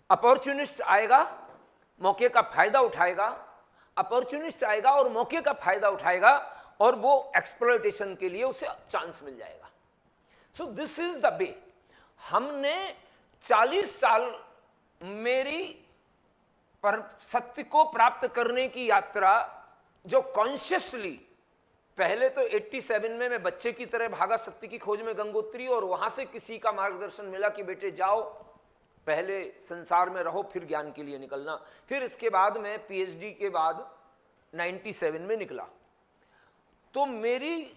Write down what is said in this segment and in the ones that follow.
Opportunist आएगा, मौके का फायदा उठाएगा, अपॉर्चुनिस्ट आएगा और मौके का फायदा उठाएगा और वो एक्सप्लॉयटेशन के लिए उसे चांस मिल जाएगा। So this is the way. हमने 40 साल मेरी पर सत्य को प्राप्त करने की यात्रा जो कॉन्शियसली, पहले तो 87 में मैं बच्चे की तरह भागा सत्य की खोज में गंगोत्री, और वहां से किसी का मार्गदर्शन मिला कि बेटे जाओ, पहले संसार में रहो, फिर ज्ञान के लिए निकलना। फिर इसके बाद मैं पीएचडी के बाद 97 में निकला। तो मेरी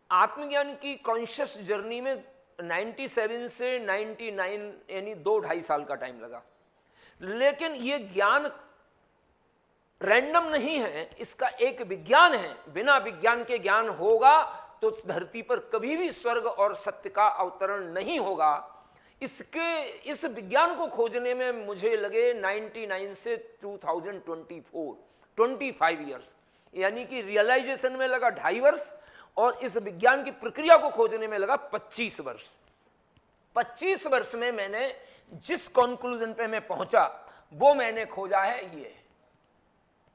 आत्मज्ञान की कॉन्शियस जर्नी में 97 से 99 यानी 2-2.5 साल का टाइम लगा। लेकिन ये ज्ञान रैंडम नहीं है, इसका एक विज्ञान है। बिना विज्ञान के ज्ञान होगा तो धरती पर कभी भी स्वर्ग और सत्य का अवतरण नहीं होगा। इस विज्ञान को खोजने में मुझे लगे 99 से 2024 25 ईयर्स, यानी कि रियलाइजेशन में लगा 2.5 वर्ष और इस विज्ञान की प्रक्रिया को खोजने में लगा 25 वर्ष। 25 वर्ष में मैंने जिस कंक्लूजन पे मैं पहुंचा वो मैंने खोजा है ये,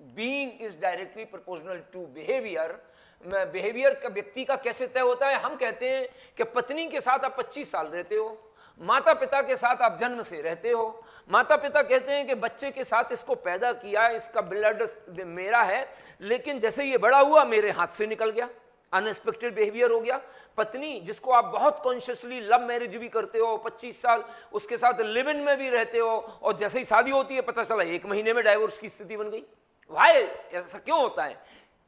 being is directly proportional to behaviour. Behaviour का व्यक्ति का कैसे तय होता है? हम कहते हैं कि पत्नी के साथ आप 25 साल रहते हो, माता पिता के साथ आप जन्म से रहते हो। माता पिता कहते हैं कि बच्चे के साथ इसको पैदा किया, इसका ब्लड मेरा है, लेकिन जैसे ये बड़ा हुआ मेरे हाथ से निकल गया, अनएक्सपेक्टेड बिहेवियर हो गया। पत्नी जिसको आप बहुत कॉन्शियसली लव मैरिज भी करते हो, 25 साल उसके साथ लिव इन में भी रहते हो, और जैसे ही शादी होती है पता चला 1 महीने में डाइवोर्स की स्थिति बन गई। वाई? ऐसा क्यों होता है?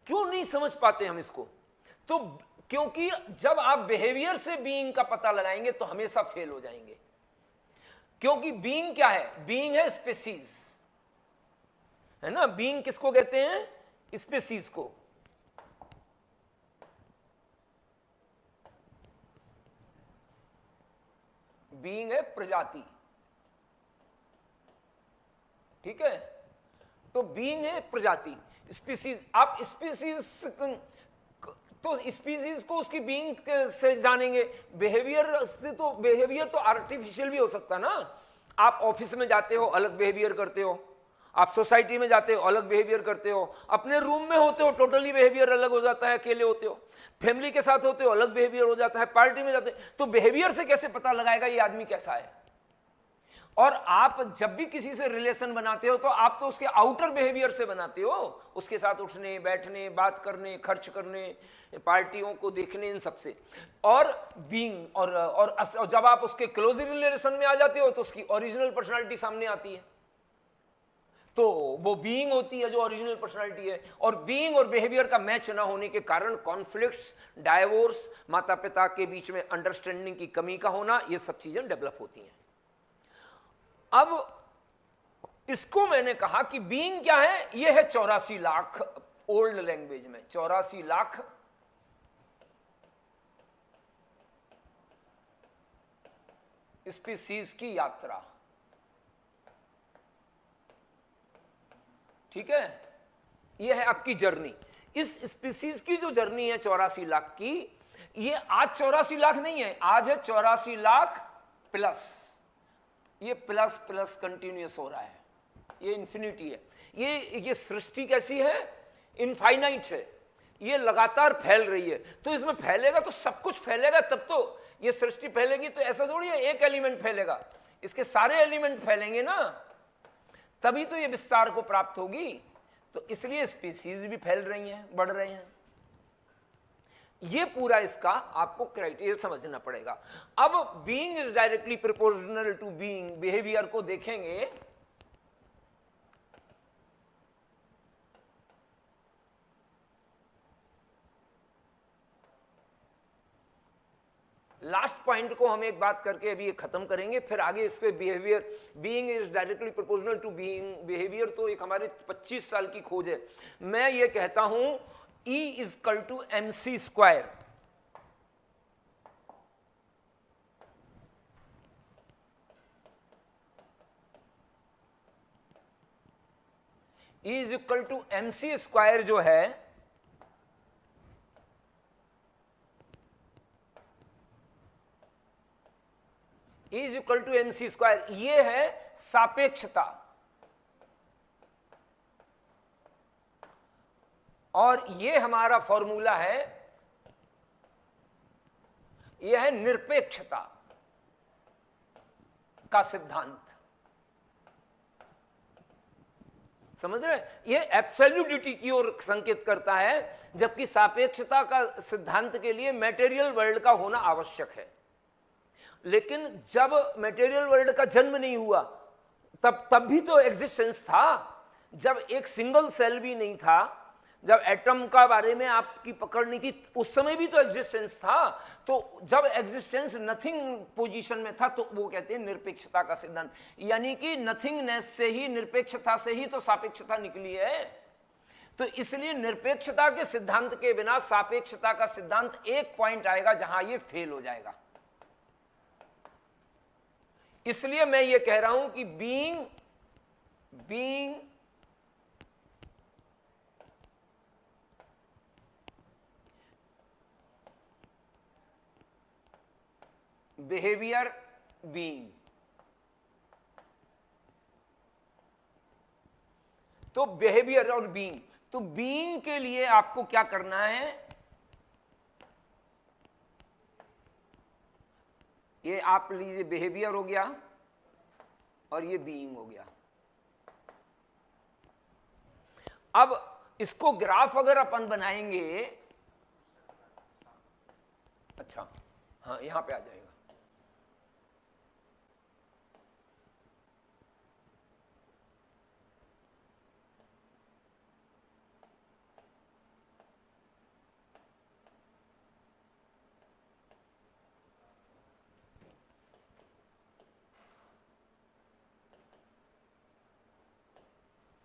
क्यों नहीं समझ पाते हम इसको? तो क्योंकि जब आप बिहेवियर से बीइंग का पता लगाएंगे तो हमेशा फेल हो जाएंगे। क्योंकि बीइंग क्या है? बीइंग है स्पेसीज, है ना? बीइंग किसको कहते हैं? स्पेसीज को। बीइंग है प्रजाति, ठीक है? तो बीइंग है प्रजाति, स्पीसीज। आप स्पीसीज तो स्पीसीज को उसकी बीइंग से जानेंगे, बिहेवियर से तो बिहेवियर तो आर्टिफिशियल भी हो सकता ना। आप ऑफिस में जाते हो अलग बिहेवियर करते हो, आप सोसाइटी में जाते हो अलग बिहेवियर करते हो, अपने रूम में होते हो टोटली बिहेवियर अलग हो जाता है, अकेले होते हो, फैमिली के साथ होते हो अलग बिहेवियर हो जाता है, पार्टी में जाते हो। तो बिहेवियर से कैसे पता लगाएगा ये आदमी कैसा है? और आप जब भी किसी से रिलेशन बनाते हो तो आप तो उसके आउटर बिहेवियर से बनाते हो, उसके साथ उठने बैठने, बात करने, खर्च करने, पार्टियों को देखने, इन सब से। और बीइंग और जब आप उसके क्लोज रिलेशन में आ जाते हो तो उसकी ओरिजिनल पर्सनालिटी सामने आती है, तो वो बीइंग होती है जो ओरिजिनल पर्सनालिटी है। और बीइंग और बिहेवियर का मैच ना होने के कारण कॉन्फ्लिक्ट्स, डाइवोर्स, माता पिता के बीच में अंडरस्टैंडिंग की कमी का होना, ये सब चीजें डेवलप होती हैं। अब इसको मैंने कहा कि बीइंग क्या है? ये है 84 लाख, ओल्ड लैंग्वेज में 84 लाख स्पीसीज की यात्रा, ठीक है? ये है आपकी जर्नी। इस स्पीसीज की जो जर्नी है 84 लाख की, ये आज 84 लाख नहीं है, आज है 84 लाख प्लस। ये प्लस प्लस कंटिन्यूअस हो रहा है, ये इंफिनिटी है। ये सृष्टि कैसी है? इनफाइनाइट है, ये लगातार फैल रही है। तो इसमें फैलेगा तो सब कुछ फैलेगा, तब तो ये सृष्टि फैलेगी। तो ऐसा थोड़ी है एक एलिमेंट फैलेगा, इसके सारे एलिमेंट फैलेंगे ना, तभी तो ये विस्तार को प्राप्त होगी। तो इसलिए स्पीसीज भी फैल रही हैं, बढ़ रहे हैं। ये पूरा इसका आपको क्राइटेरिया समझना पड़ेगा। अब being is directly proportional to being, behaviour को देखेंगे। लास्ट पॉइंट को हम एक बात करके अभी ये खत्म करेंगे, फिर आगे इस पे behaviour, being is directly proportional to being, behaviour तो एक हमारे 25 साल की खोज है। मैं ये कहता हूं E is equal to mc square। E is equal to mc square जो है, E is equal equal to mc square, ये है सापेक्षता। और ये हमारा फॉर्मूला है, ये है निरपेक्षता का सिद्धांत। समझ रहे? ये एब्सोल्यूटिटी की ओर संकेत करता है, जबकि सापेक्षता का सिद्धांत के लिए मटेरियल वर्ल्ड का होना आवश्यक है। लेकिन जब मटेरियल वर्ल्ड का जन्म नहीं हुआ, तब भी तो एग्जिस्टेंस था। जब एक सिंगल सेल भी नहीं था, जब एटम का बारे में आपकी पकड़ नहीं थी, उस समय भी तो एग्जिस्टेंस था। तो जब एग्जिस्टेंस नथिंग पोजीशन में था, तो वो कहते हैं निरपेक्षता का सिद्धांत। यानी कि नथिंगनेस से ही, निरपेक्षता से ही तो सापेक्षता निकली है। तो इसलिए निरपेक्षता के सिद्धांत के बिना सापेक्षता का सिद्धांत एक पॉइंट आएगा जहां ये फेल हो जाएगा। इसलिए मैं ये कह रहा हूं कि बीइंग बिहेवियर बीइंग, तो बिहेवियर और बीइंग, तो बीइंग के लिए आपको क्या करना है, ये आप लीजिए बिहेवियर हो गया और ये बीइंग हो गया। अब इसको ग्राफ अगर अपन बनाएंगे, अच्छा हाँ यहां पे आ जाएगा।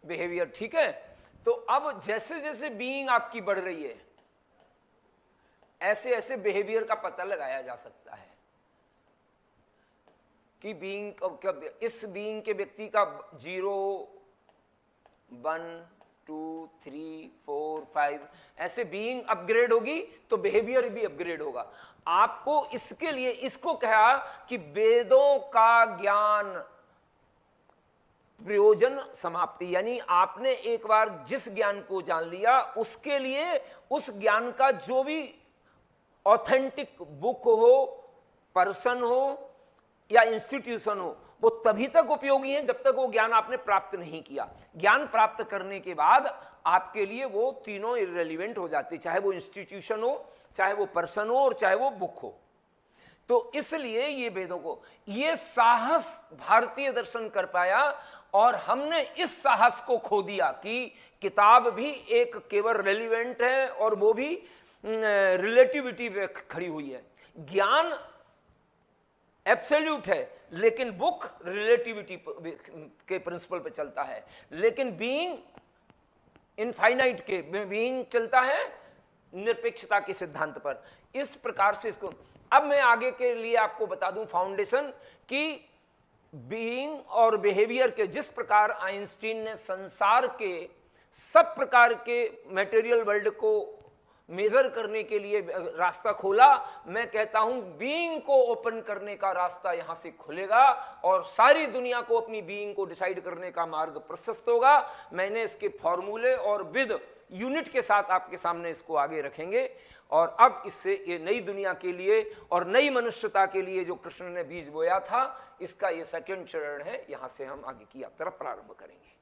बिहेवियर, ठीक है। तो अब जैसे जैसे बीइंग आपकी बढ़ रही है, ऐसे ऐसे बिहेवियर का पता लगाया जा सकता है कि बीइंग कब, इस बीइंग के व्यक्ति का 0 1 2 3 4 5 ऐसे बीइंग अपग्रेड होगी तो बिहेवियर भी अपग्रेड होगा। आपको इसके लिए इसको कहा कि वेदों का ज्ञान प्रयोजन समाप्ति, यानी आपने एक बार जिस ज्ञान को जान लिया, उसके लिए उस ज्ञान का जो भी ऑथेंटिक बुक हो, पर्सन हो या इंस्टीट्यूशन हो, वो तभी तक उपयोगी है जब तक वो ज्ञान आपने प्राप्त नहीं किया। ज्ञान प्राप्त करने के बाद आपके लिए वो तीनों इररिलेवेंट हो जाते, चाहे वो इंस्टीट्यूशन हो, चाहे वो पर्सन हो और चाहे वो बुक हो। तो इसलिए ये वेदों को ये साहस भारतीय दर्शन कर पाया, और हमने इस साहस को खो दिया कि किताब भी एक केवल रेलिवेंट है और वो भी रिलेटिविटी पे खड़ी हुई है। ज्ञान एब्सोल्यूट है लेकिन बुक रिलेटिविटी के प्रिंसिपल पे चलता है, लेकिन बीइंग इनफाइनाइट के बीइंग चलता है निरपेक्षता के सिद्धांत पर। इस प्रकार से इसको, अब मैं आगे के लिए आपको बता दूं फाउंडेशन कि बीइंग और बिहेवियर के जिस प्रकार आइंस्टीन ने संसार के सब प्रकार के मटेरियल वर्ल्ड को मेजर करने के लिए रास्ता खोला, मैं कहता हूं बीइंग को ओपन करने का रास्ता यहां से खुलेगा और सारी दुनिया को अपनी बीइंग को डिसाइड करने का मार्ग प्रशस्त होगा। मैंने इसके फॉर्मूले और विद यूनिट के साथ आपके सामने इसको आगे रखेंगे, और अब इससे ये नई दुनिया के लिए और नई मनुष्यता के लिए जो कृष्ण ने बीज बोया था, इसका ये सेकंड चरण है। यहां से हम आगे की यात्रा प्रारंभ करेंगे।